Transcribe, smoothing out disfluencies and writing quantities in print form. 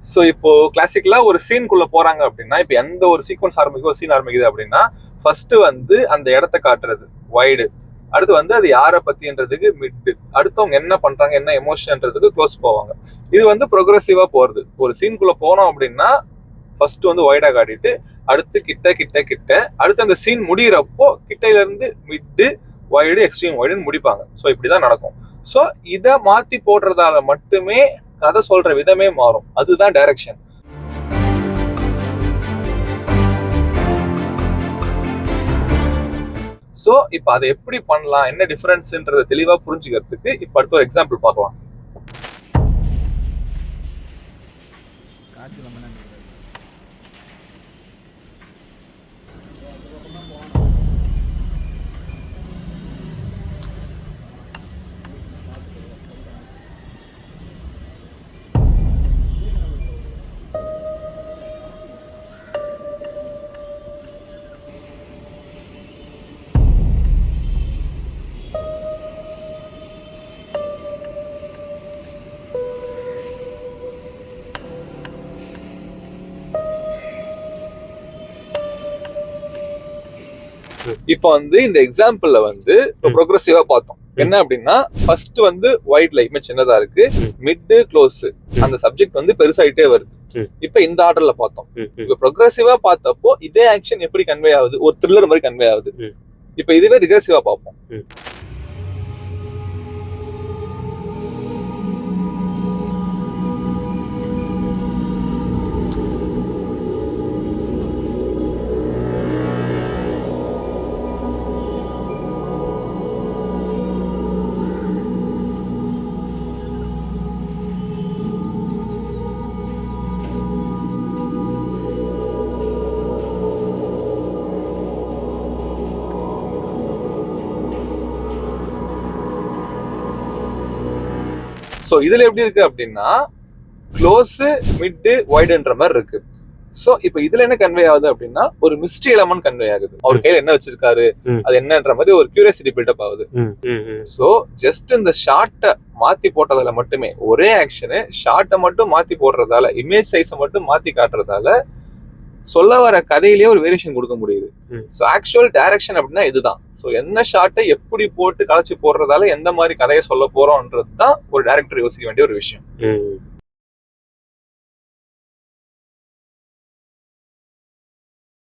So இப்போ கிளாசிக்கலா ஒரு சீனுக்குள்ள போறாங்க அப்படின்னா, இப்போ எந்த ஒரு சீக்வன்ஸ் ஆரம்பிக்கும், ஒரு சீன் ஆரம்பிக்குது அப்படின்னா, ஃபர்ஸ்ட் வந்து அந்த இடத்த காட்டுறது வைடு, அடுத்து வந்து அது யாரை பத்தின்றதுக்கு மிட், அடுத்தவங்க என்ன பண்றாங்க, என்ன எமோஷன்ன்றதுக்கு க்ளோஸ் போவாங்க. இது வந்து ப்ரொக்ரெசிவா போறது. ஒரு சீனுக்குள்ள போனோம் அப்படின்னா ஃபர்ஸ்ட் வந்து வைடா காட்டிட்டு, அடுத்து கிட்ட கிட்ட கிட்ட, அடுத்து அந்த சீன் முடிகிறப்போ கிட்டையில இருந்து மிட்டு, வைடு, எக்ஸ்ட்ரீம் வைடுன்னு முடிப்பாங்க. ஸோ இப்படிதான் நடக்கும். ஸோ இதை மாத்தி போடுறதால மட்டுமே கதை சொல்ற விதமே மாறும். அதுதான் டைரக்ஷன். ஸோ இப்ப அதை எப்படி பண்ணலாம், என்ன டிஃபரன்ஸ்ன்றதை தெளிவா புரிஞ்சுக்கிறதுக்கு இப்ப அடுத்த ஒரு எக்ஸாம்பிள் பார்க்கலாம். இப்ப வந்து இந்த எக்ஸாம்பிள்ல வந்து ப்ரோக்ரசிவா பார்த்தோம். என்ன அப்படின்னா, ஃபர்ஸ்ட் வந்து வைட்ல இமேஜ் சின்னதா இருக்கு, மிட், க்ளோஸ், அந்த சப்ஜெக்ட் வந்து பெருசாயிட்டே வருது. இப்ப இந்த ஆர்டர்ல பார்த்தோம். இப்ப ப்ரோக்ரசிவா பார்த்தப்போ இதே ஆக்ஷன் எப்படி கன்வே ஆகுது, ஒரு த்ரில்லர் மாதிரி கன்வே ஆகுது. இப்ப இதுவே ரிகர்சிவா பார்ப்போம். ஸோ இதுல எப்படி இருக்கு அப்படின்னா, க்ளோஸ், மிட், வைடுன்ற மாதிரி இருக்கு. சோ இப்ப இதுல என்ன கன்வே ஆகுது அப்படின்னா, ஒரு மிஸ்ட்ரி எலமெண்ட் கன்வே ஆகுது. அவர் கையில என்ன வச்சிருக்காரு, அது என்னன்ற மாதிரி ஒரு கியூரியாசிட்டி பில்டப் ஆகுது. சோ ஜஸ்ட் இந்த ஷார்ட்டை மாத்தி போட்டதால மட்டுமே, ஒரே ஆக்ஷனு ஷார்ட்டை மட்டும் மாத்தி போடுறதால, இமேஜ் சைஸை மட்டும் மாத்தி காட்டுறதால சொல்ல வர கதையிலேயே ஒரு வேரியேஷன் கொடுக்க முடியுது. ஸோ ஆக்சுவல் டைரக்ஷன் அப்படின்னா இதுதான். ஸோ என்ன ஷார்ட்டை எப்படி போட்டு கலைச்சு போடுறதால எந்த மாதிரி கதையை சொல்ல போறோம்ன்றது தான் ஒரு டைரக்டர் யோசிக்க வேண்டிய ஒரு விஷயம்.